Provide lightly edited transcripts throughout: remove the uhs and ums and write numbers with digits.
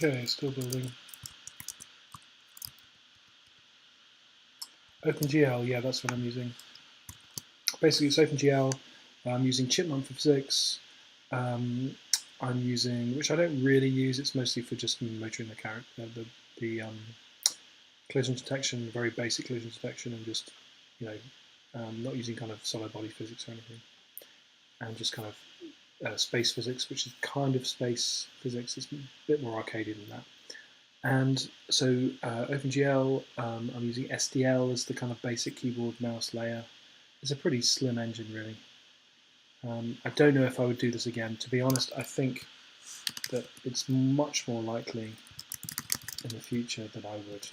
Okay, still building. OpenGL, yeah, that's what I'm using. Basically, it's OpenGL. I'm using Chipmunk for physics. I'm using, which I don't really use. It's mostly for just motoring the character, the collision detection, very basic collision detection, and just not using kind of solid body physics or anything, and just kind of space physics, which is kind of space physics. It's a bit more arcadey than that. And so OpenGL, I'm using SDL as the kind of basic keyboard mouse layer. It's a pretty slim engine, really. I don't know if I would do this again. To be honest, I think that it's much more likely in the future that I would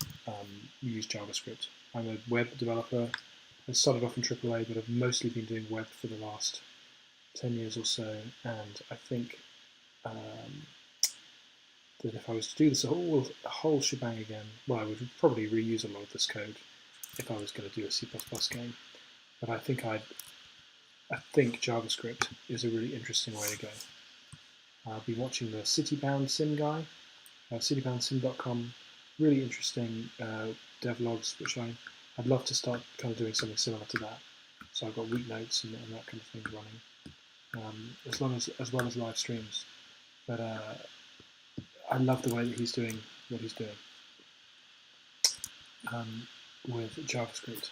use JavaScript. I'm a web developer. I started off in AAA, but I've mostly been doing web for the last 10 years or so, and I think that if I was to do this whole shebang again, well, I would probably reuse a lot of this code if I was going to do a C++ game. But I think JavaScript is a really interesting way to go. I've been watching the Citybound Sim guy, cityboundsim.com, really interesting devlogs, which I'd love to start kind of doing something similar to that. So I've got week notes and that kind of thing running, as well as live streams. But I love the way that he's doing what he's doing with JavaScript.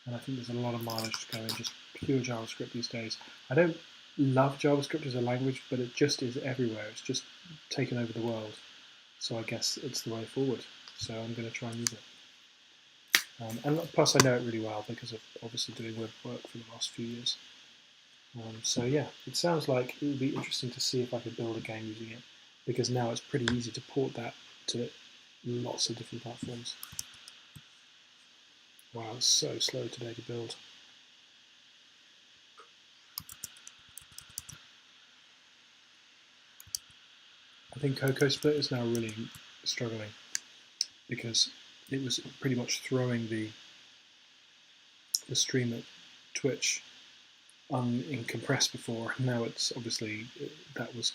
And I think there's a lot of mileage to go in just pure JavaScript these days. I don't love JavaScript as a language, but it just is everywhere. It's just taken over the world. So I guess it's the way forward. So I'm going to try and use it. And plus I know it really well because of obviously doing web work for the last few years. So yeah, it sounds like it would be interesting to see if I could build a game using it, because now it's pretty easy to port that to lots of different platforms. Wow, it's so slow today to build. I think CocoaSplit is now really struggling because it was pretty much throwing the stream at Twitch in compressed before. Now it's obviously, that was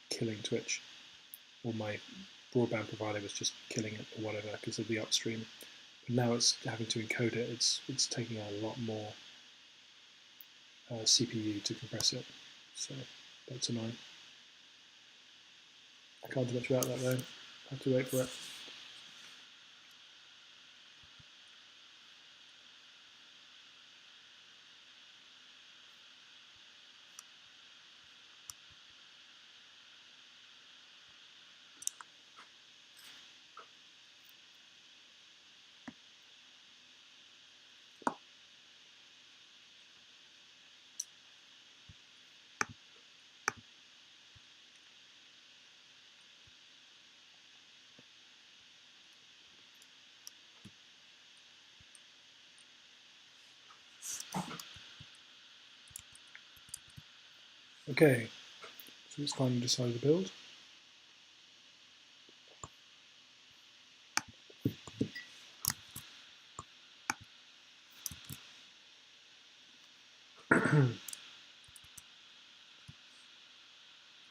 killing Twitch, or my broadband provider was just killing it or whatever because of the upstream. But now it's having to encode it. It's taking a lot more CPU to compress it, so that's annoying. I can't do much about that though. I have to wait for it. Okay, so it's finally decided to build.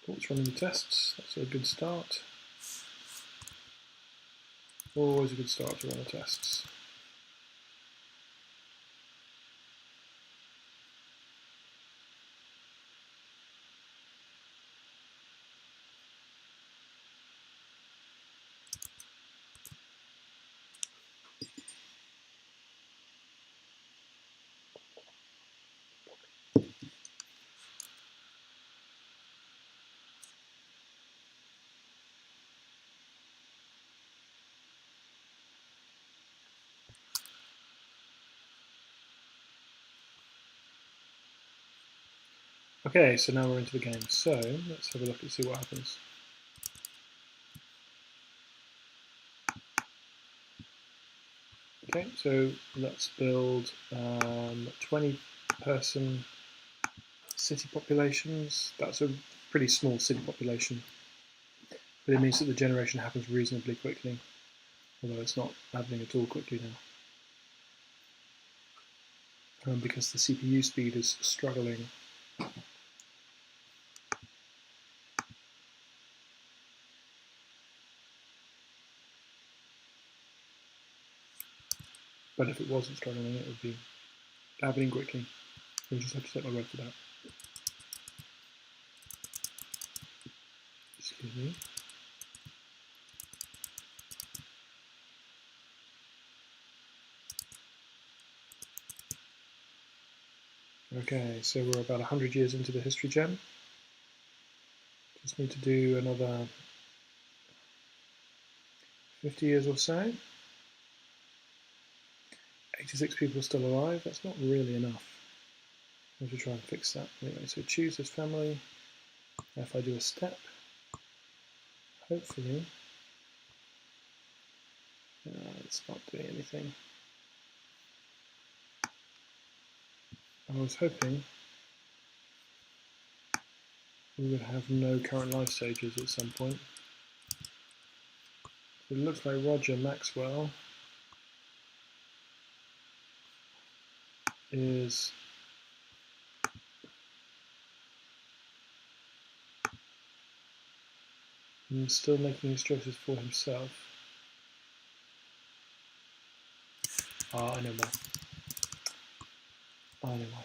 It's running the tests, that's a good start. Always a good start to run the tests. Okay, so now we're into the game. So let's have a look and see what happens. Okay, so let's build 20-person city populations. That's a pretty small city population, but it means that the generation happens reasonably quickly, although it's not happening at all quickly now, because the CPU speed is struggling. But if it wasn't struggling, it would be happening quickly. We just have to set my web for that. Excuse me. Okay, so we're about 100 years into the history gem. Just need to do another 50 years or so. 86 people still alive, that's not really enough. I have to try and fix that. Anyway, so choose this family. If I do a step, hopefully, it's not doing anything. I was hoping we would have no current life stages at some point. It looks like Roger Maxwell is still making his choices for himself. I know why. I know why.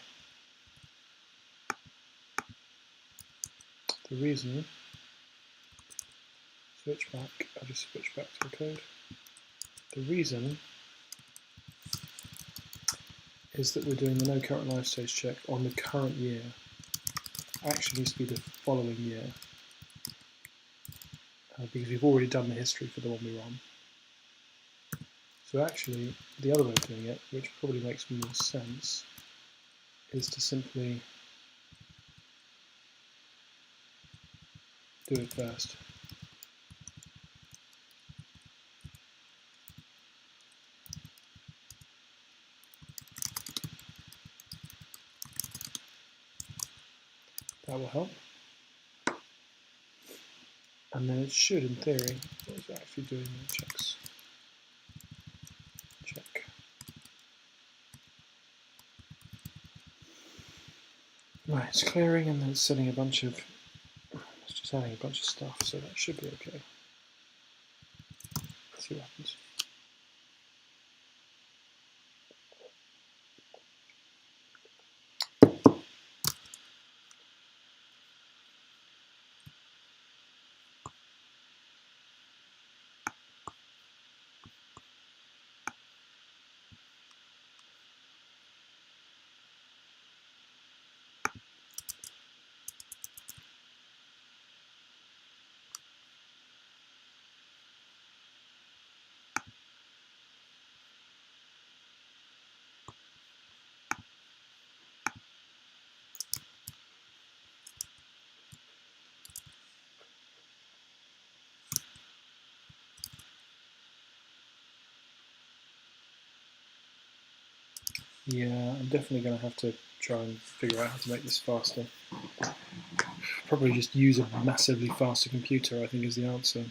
The reason, switch back, I'll just switch back to the code. The reason is that we're doing the no current life stage check on the current year. Actually needs to be the following year, because we've already done the history for the one we were on. So actually, the other way of doing it, which probably makes more sense, is to simply do it first. That will help. And then it should, in theory, what is it actually doing the checks? Check. Right, it's clearing and then it's setting a bunch of, it's just adding a bunch of stuff, so that should be okay. Let's see what happens. Yeah, I'm definitely going to have to try and figure out how to make this faster. Probably just use a massively faster computer, I think, is the answer.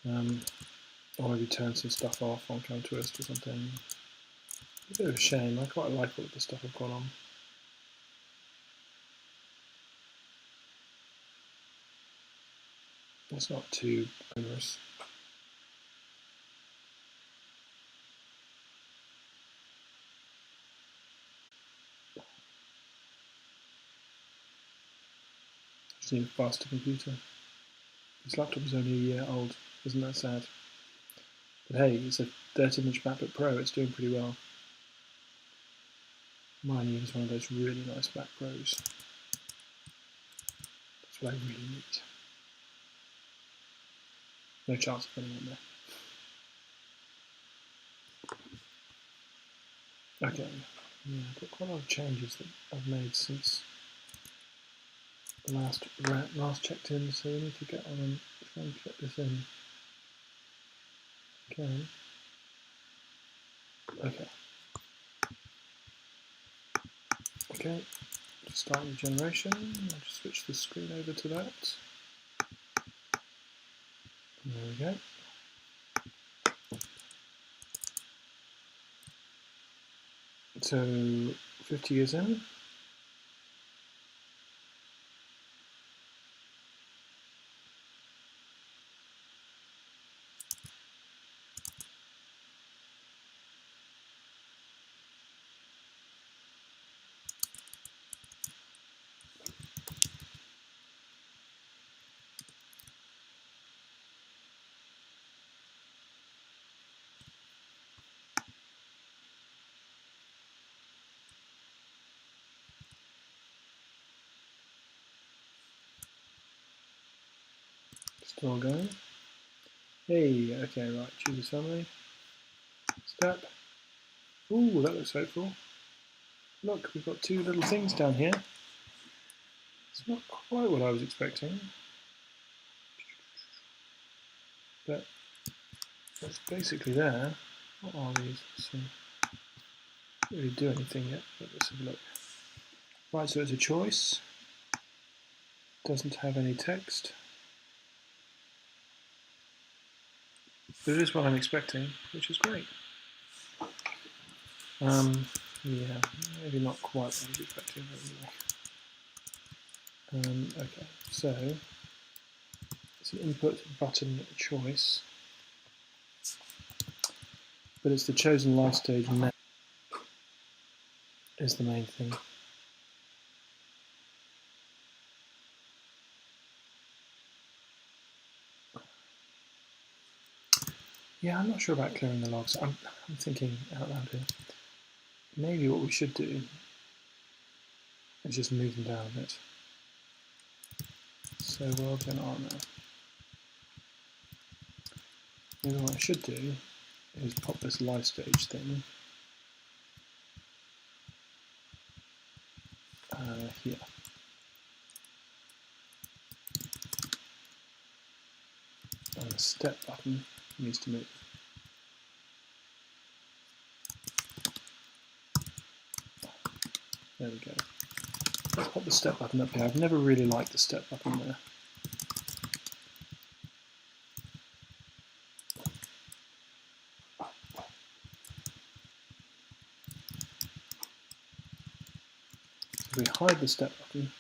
Or maybe turn some stuff off on CounterTwist or something. A bit of a shame, I quite like all of the stuff I've got on. It's not too onerous. Just need a faster computer. This laptop is only a year old, isn't that sad? But hey, it's a 13-inch MacBook Pro, it's doing pretty well. Mine is one of those really nice Mac Pros. That's what I really need. No chance of getting on there. Okay, yeah, I've got quite a lot of changes that I've made since last checked in, so we need to get on and try and fit this in. Okay. Okay, start the generation. I'll just switch the screen over to that. There we go. So 50 years in. Still going. Hey, okay, right, choose a summary. Step. Ooh, that looks hopeful. Look, we've got two little things down here. It's not quite what I was expecting. But that's basically there. What are these? So, don't really do anything yet, but let's have a look. Right, so it's a choice. Doesn't have any text. But it is what I'm expecting, which is great. Yeah, maybe not quite what I was expecting. Okay, so it's an input button choice, but it's the chosen life stage name is the main thing. Yeah, I'm not sure about clearing the logs. I'm thinking out loud here. Maybe what we should do is just move them down a bit. So world gen R now. Maybe what I should do is pop this live stage thing here. And the step button needs to move. There we go. Let's pop the step button up here. I've never really liked the step button there. So if we hide the step button,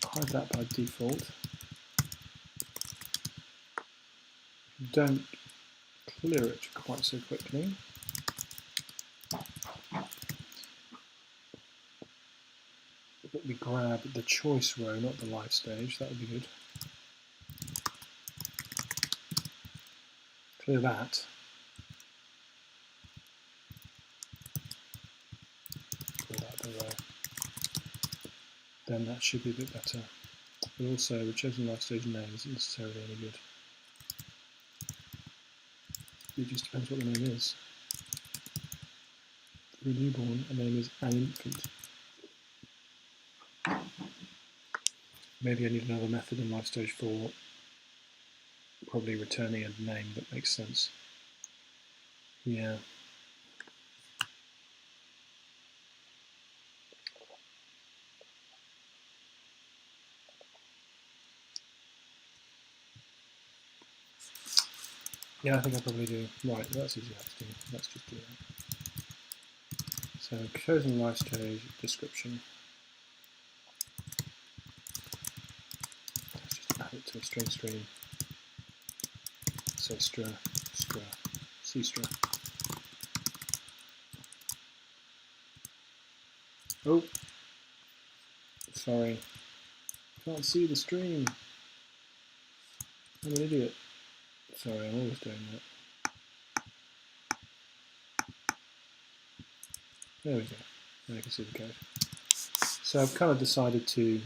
hide that by default. Don't clear it quite so quickly. But we grab the choice row, not the live stage. That would be good. Clear that. Clear that row. Then that should be a bit better. But also, the chosen life stage name isn't necessarily any good. It just depends what the name is. For a newborn, a name is an infant. Maybe I need another method in life stage 4, probably returning a name that makes sense. Yeah. Yeah, I think I probably do. Right, that's easy enough to do. Let's just do that. So, chosen life stage description. Let's just add it to a string stream. So, stra, cstra. Oh, sorry. Can't see the stream. I'm an idiot. Sorry, I'm always doing that. There we go. Now you can see the code. So I've kind of decided to